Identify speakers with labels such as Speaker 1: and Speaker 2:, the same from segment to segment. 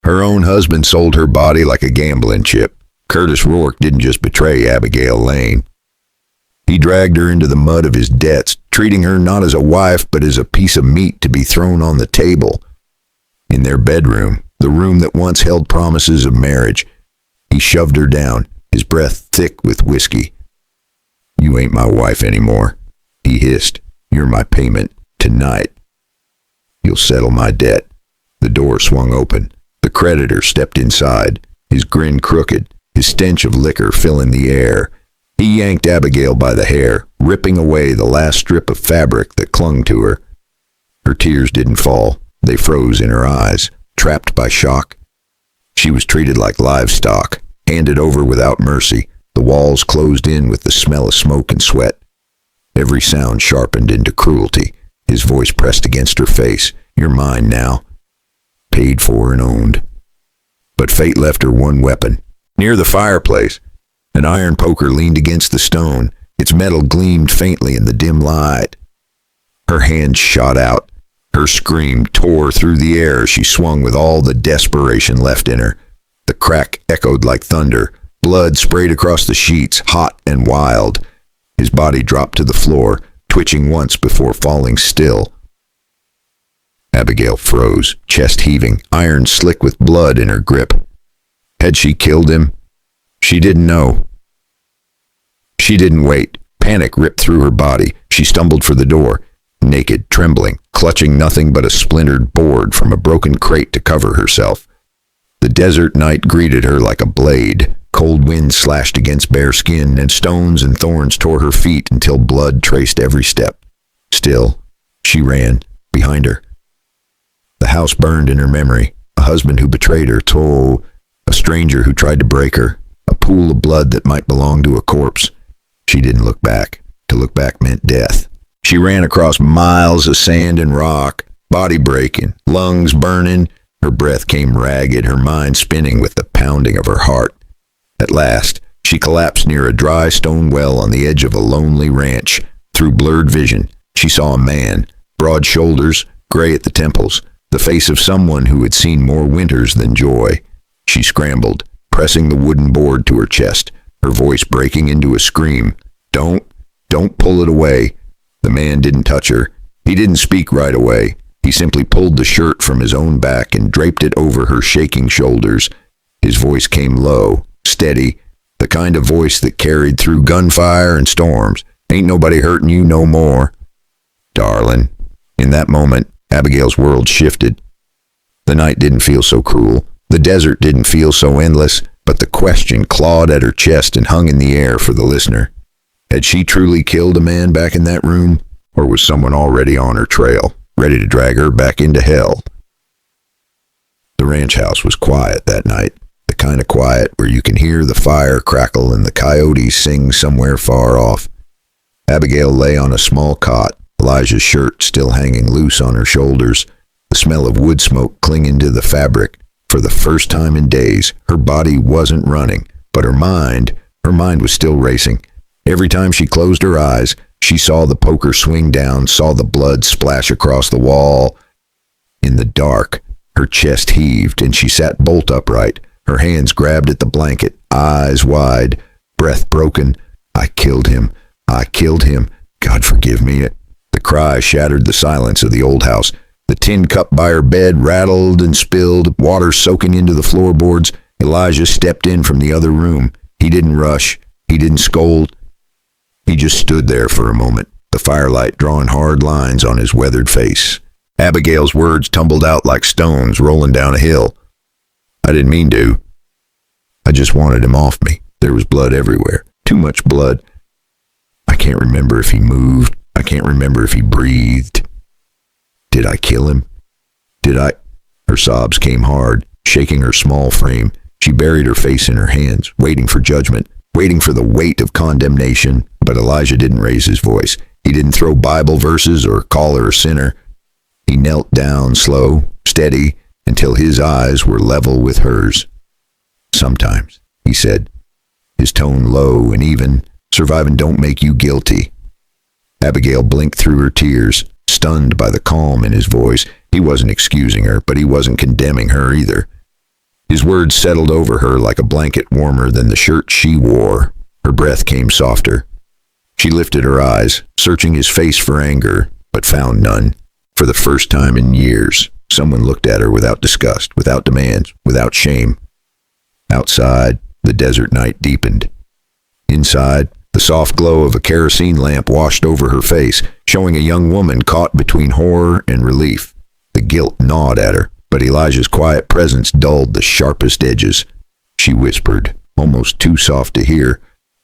Speaker 1: Her own husband sold her body like a gambling chip. Curtis Rourke didn't just betray Abigail Lane. He dragged her into the mud of his debts, treating her not as a wife but as a piece of meat to be thrown on the table. In their bedroom, the room that once held promises of marriage, he shoved her down, his breath thick with whiskey. "You ain't my wife anymore," he hissed. "You're my payment tonight. You'll settle my debt." The door swung open. The creditor stepped inside, his grin crooked, his stench of liquor filling the air. He yanked Abigail by the hair, ripping away the last strip of fabric that clung to her. Her tears didn't fall. They froze in her eyes, trapped by shock. She was treated like livestock, handed over without mercy. The walls closed in with the smell of smoke and sweat. Every sound sharpened into cruelty. His voice pressed against her face. "You're mine now. Paid for and owned." But fate left her one weapon. Near the fireplace, an iron poker leaned against the stone. Its metal gleamed faintly in the dim light. Her hand shot out. Her scream tore through the air as she swung with all the desperation left in her. The crack echoed like thunder. Blood sprayed across the sheets, hot and wild. His body dropped to the floor, twitching once before falling still. Abigail froze, chest heaving, iron slick with blood in her grip. Had she killed him? She didn't know. She didn't wait. Panic ripped through her body. She stumbled for the door, naked, trembling, clutching nothing but a splintered board from a broken crate to cover herself. The desert night greeted her like a blade. Cold wind slashed against bare skin, and stones and thorns tore her feet until blood traced every step. Still, she ran, behind her. The house burned in her memory. A husband who betrayed her, a stranger who tried to break her, a pool of blood that might belong to a corpse. She didn't look back. To look back meant death. She ran across miles of sand and rock, body breaking, lungs burning. Her breath came ragged, her mind spinning with the pounding of her heart. At last, she collapsed near a dry stone well on the edge of a lonely ranch. Through blurred vision, she saw a man, broad shoulders, gray at the temples, the face of someone who had seen more winters than joy. She scrambled, pressing the wooden board to her chest, her voice breaking into a scream. Don't pull it away." The man didn't touch her. He didn't speak right away. He simply pulled the shirt from his own back and draped it over her shaking shoulders. His voice came low, steady, the kind of voice that carried through gunfire and storms. "Ain't nobody hurting you no more, darling." In that moment, Abigail's world shifted. The night didn't feel so cruel. The desert didn't feel so endless, but the question clawed at her chest and hung in the air for the listener. Had she truly killed a man back in that room, or was someone already on her trail, ready to drag her back into hell? The ranch house was quiet that night, the kind of quiet where you can hear the fire crackle and the coyotes sing somewhere far off. Abigail lay on a small cot, Elijah's shirt still hanging loose on her shoulders, the smell of wood smoke clinging to the fabric. For the first time in days, her body wasn't running, but her mind was still racing. Every time she closed her eyes, she saw the poker swing down, saw the blood splash across the wall. In the dark, her chest heaved and she sat bolt upright, her hands grabbed at the blanket, eyes wide, breath broken. "I killed him. I killed him. God forgive me." The cry shattered the silence of the old house. The tin cup by her bed rattled and spilled, water soaking into the floorboards. Elijah stepped in from the other room. He didn't rush. He didn't scold. He just stood there for a moment, the firelight drawing hard lines on his weathered face. Abigail's words tumbled out like stones rolling down a hill. "I didn't mean to. I just wanted him off me. There was blood everywhere. Too much blood. I can't remember if he moved. I can't remember if he breathed. Did I kill him? Did I?" Her sobs came hard, shaking her small frame. She buried her face in her hands, waiting for judgment, waiting for the weight of condemnation. But Elijah didn't raise his voice. He didn't throw Bible verses or call her a sinner. He knelt down, slow, steady, until his eyes were level with hers. "Sometimes," he said, his tone low and even, "surviving don't make you guilty." Abigail blinked through her tears, stunned by the calm in his voice. He wasn't excusing her, but he wasn't condemning her either. His words settled over her like a blanket warmer than the shirt she wore. Her breath came softer. She lifted her eyes, searching his face for anger, but found none. For the first time in years, someone looked at her without disgust, without demands, without shame. Outside, the desert night deepened. Inside, the soft glow of a kerosene lamp washed over her face, showing a young woman caught between horror and relief. The guilt gnawed at her, but Elijah's quiet presence dulled the sharpest edges. She whispered, almost too soft to hear,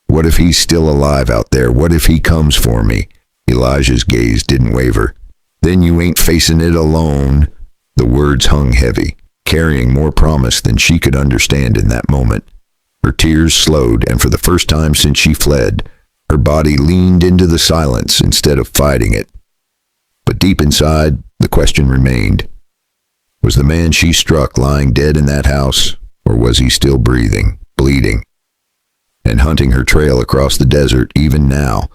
Speaker 1: "What if he's still alive out there? What if he comes for me?" Elijah's gaze didn't waver. "Then you ain't facing it alone." The words hung heavy, carrying more promise than she could understand in that moment. Her tears slowed, and for the first time since she fled, her body leaned into the silence instead of fighting it. But deep inside, the question remained. Was the man she struck lying dead in that house, or was he still breathing, bleeding, and hunting her trail across the desert even now?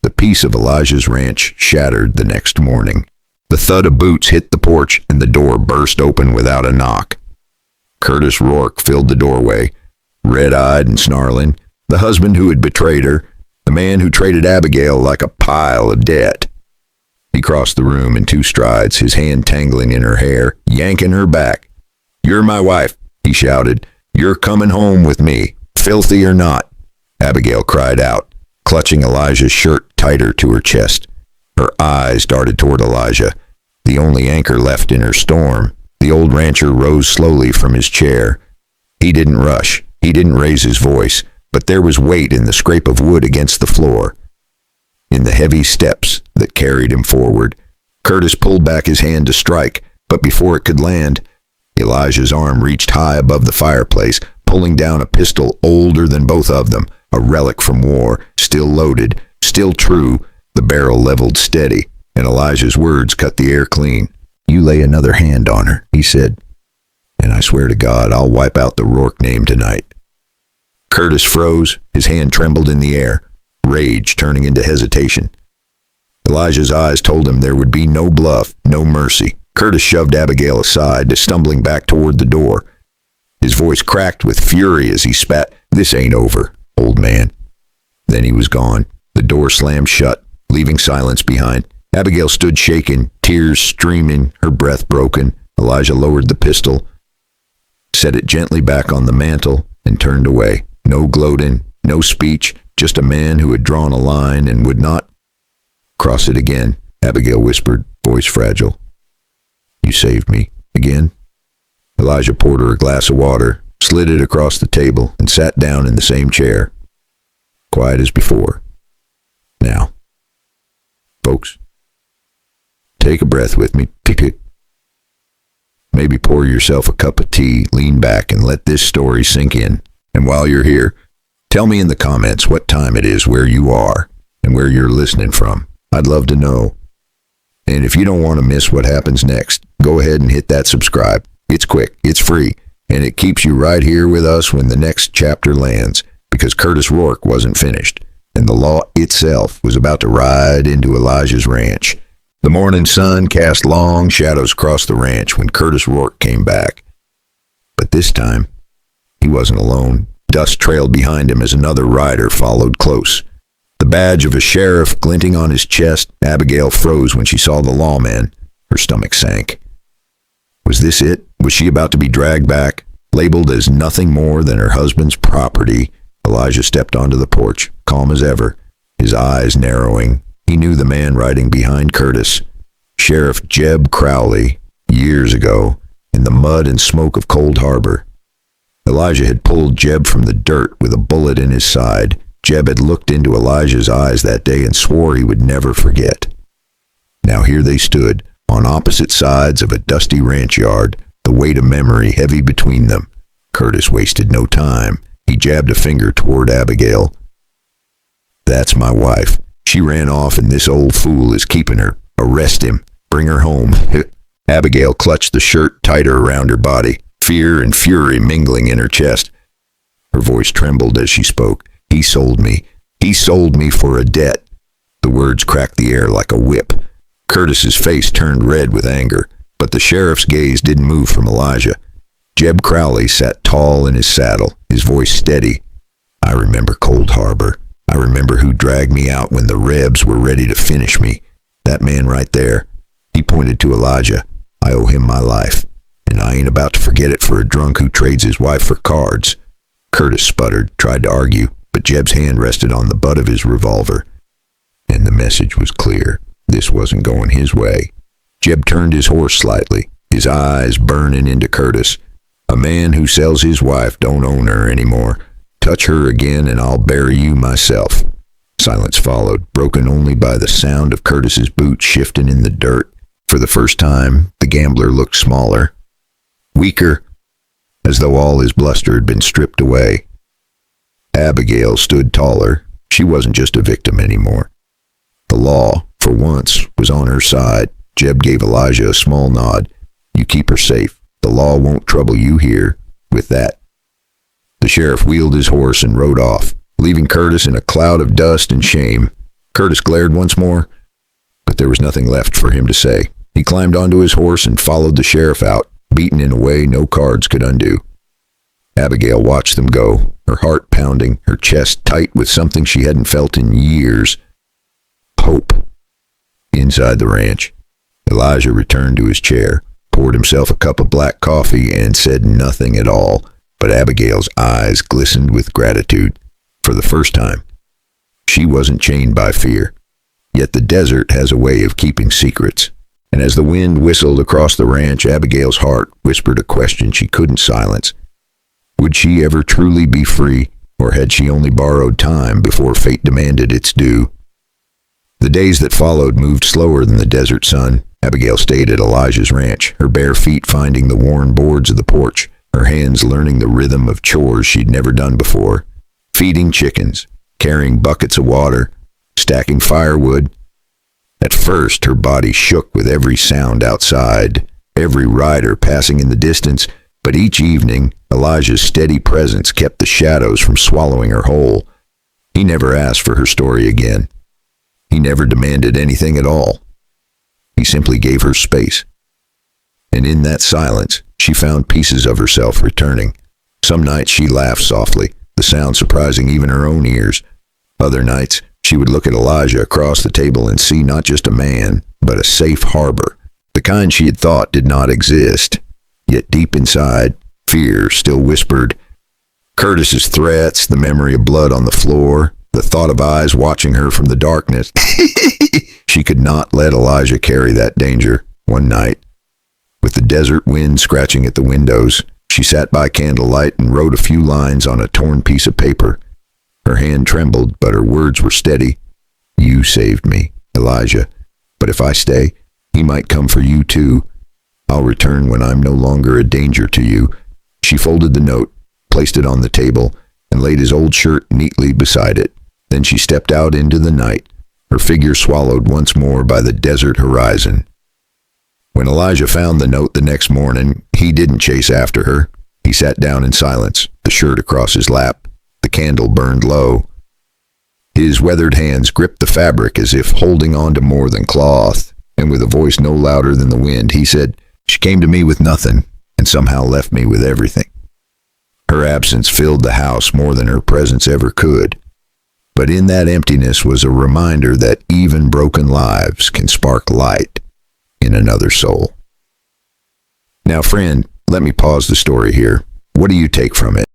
Speaker 1: The peace of Elijah's ranch shattered the next morning. The thud of boots hit the porch, and the door burst open without a knock. Curtis Rourke filled the doorway, red-eyed and snarling, the husband who had betrayed her, the man who traded Abigail like a pile of debt. He crossed the room in 2 strides, his hand tangling in her hair, yanking her back. "You're my wife," he shouted. "You're coming home with me, filthy or not." Abigail cried out, clutching Elijah's shirt tighter to her chest. Her eyes darted toward Elijah, the only anchor left in her storm. The old rancher rose slowly from his chair. He didn't rush. He didn't raise his voice, but there was weight in the scrape of wood against the floor, in the heavy steps that carried him forward. Curtis pulled back his hand to strike, but before it could land, Elijah's arm reached high above the fireplace, pulling down a pistol older than both of them, a relic from war, still loaded, still true, the barrel leveled steady, and Elijah's words cut the air clean. "You lay another hand on her," he said, "and I swear to God I'll wipe out the Rourke name tonight." Curtis froze, his hand trembled in the air, rage turning into hesitation. Elijah's eyes told him there would be no bluff, no mercy. Curtis shoved Abigail aside, stumbling back toward the door. His voice cracked with fury as he spat, "This ain't over, old man." Then he was gone. The door slammed shut, leaving silence behind. Abigail stood shaken, tears streaming, her breath broken. Elijah lowered the pistol, set it gently back on the mantel, and turned away. No gloating, no speech, just a man who had drawn a line and would not cross it again. Abigail whispered, voice fragile, "You saved me again." Elijah poured her a glass of water, slid it across the table, and sat down in the same chair, quiet as before. "Now, folks, take a breath with me. Maybe pour yourself a cup of tea, lean back, and let this story sink in. And while you're here, tell me in the comments what time it is where you are and where you're listening from. I'd love to know. And if you don't want to miss what happens next, go ahead and hit that subscribe. It's quick, it's free, and it keeps you right here with us when the next chapter lands, because Curtis Rourke wasn't finished, and the law itself was about to ride into Elijah's ranch. The morning sun cast long shadows across the ranch when Curtis Rourke came back. But this time, he wasn't alone. Dust trailed behind him as another rider followed close. The badge of a sheriff glinting on his chest, Abigail froze when she saw the lawman. Her stomach sank. Was this it? Was she about to be dragged back, labeled as nothing more than her husband's property? Elijah stepped onto the porch, calm as ever, his eyes narrowing. He knew the man riding behind Curtis, Sheriff Jeb Crowley, years ago, in the mud and smoke of Cold Harbor. Elijah had pulled Jeb from the dirt with a bullet in his side. Jeb had looked into Elijah's eyes that day and swore he would never forget. Now here they stood, on opposite sides of a dusty ranch yard, the weight of memory heavy between them. Curtis wasted no time. He jabbed a finger toward Abigail. "That's my wife. She ran off and this old fool is keeping her. Arrest him. Bring her home." Abigail clutched the shirt tighter around her body, fear and fury mingling in her chest. Her voice trembled as she spoke. "He sold me. He sold me for a debt." The words cracked the air like a whip. Curtis's face turned red with anger, but the sheriff's gaze didn't move from Elijah. Jeb Crowley sat tall in his saddle, his voice steady. I remember Cold Harbor. I remember who dragged me out when the Rebs were ready to finish me. That man right there. He pointed to Elijah. I owe him my life, and I ain't about to forget it for a drunk who trades his wife for cards. Curtis sputtered, tried to argue, but Jeb's hand rested on the butt of his revolver. And the message was clear. This wasn't going his way. Jeb turned his horse slightly, his eyes burning into Curtis. A man who sells his wife don't own her anymore. Touch her again and I'll bury you myself. Silence followed, broken only by the sound of Curtis's boots shifting in the dirt. For the first time, the gambler looked smaller, weaker, as though all his bluster had been stripped away. Abigail stood taller. She wasn't just a victim anymore. The law, for once, was on her side. Jeb gave Elijah a small nod. You keep her safe. The law won't trouble you here. With that, the sheriff wheeled his horse and rode off, leaving Curtis in a cloud of dust and shame. Curtis glared once more, but there was nothing left for him to say. He climbed onto his horse and followed the sheriff out, beaten in a way no cards could undo. Abigail watched them go, her heart pounding, her chest tight with something she hadn't felt in years. Hope. Inside the ranch, Elijah returned to his chair, poured himself a cup of black coffee, and said nothing at all, but Abigail's eyes glistened with gratitude. For the first time, she wasn't chained by fear. Yet the desert has a way of keeping secrets. And as the wind whistled across the ranch, Abigail's heart whispered a question she couldn't silence. Would she ever truly be free, or had she only borrowed time before fate demanded its due? The days that followed moved slower than the desert sun. Abigail stayed at Elijah's ranch, her bare feet finding the worn boards of the porch, her hands learning the rhythm of chores she'd never done before. Feeding chickens, carrying buckets of water, stacking firewood. At first, her body shook with every sound outside, every rider passing in the distance, but each evening, Elijah's steady presence kept the shadows from swallowing her whole. He never asked for her story again. He never demanded anything at all. He simply gave her space. And in that silence, she found pieces of herself returning. Some nights she laughed softly, the sound surprising even her own ears. Other nights, she would look at Elijah across the table and see not just a man, but a safe harbor, the kind she had thought did not exist. Yet deep inside, fear still whispered. Curtis's threats, the memory of blood on the floor, the thought of eyes watching her from the darkness. She could not let Elijah carry that danger. One night, with the desert wind scratching at the windows, she sat by candlelight and wrote a few lines on a torn piece of paper. Her hand trembled, but her words were steady. You saved me, Elijah. But if I stay, he might come for you too. I'll return when I'm no longer a danger to you. She folded the note, placed it on the table, and laid his old shirt neatly beside it. Then she stepped out into the night, her figure swallowed once more by the desert horizon. When Elijah found the note the next morning, he didn't chase after her. He sat down in silence, the shirt across his lap. The candle burned low. His weathered hands gripped the fabric as if holding on to more than cloth, and with a voice no louder than the wind, he said, She came to me with nothing, and somehow left me with everything. Her absence filled the house more than her presence ever could. But in that emptiness was a reminder that even broken lives can spark light in another soul. Now, friend, let me pause the story here. What do you take from it?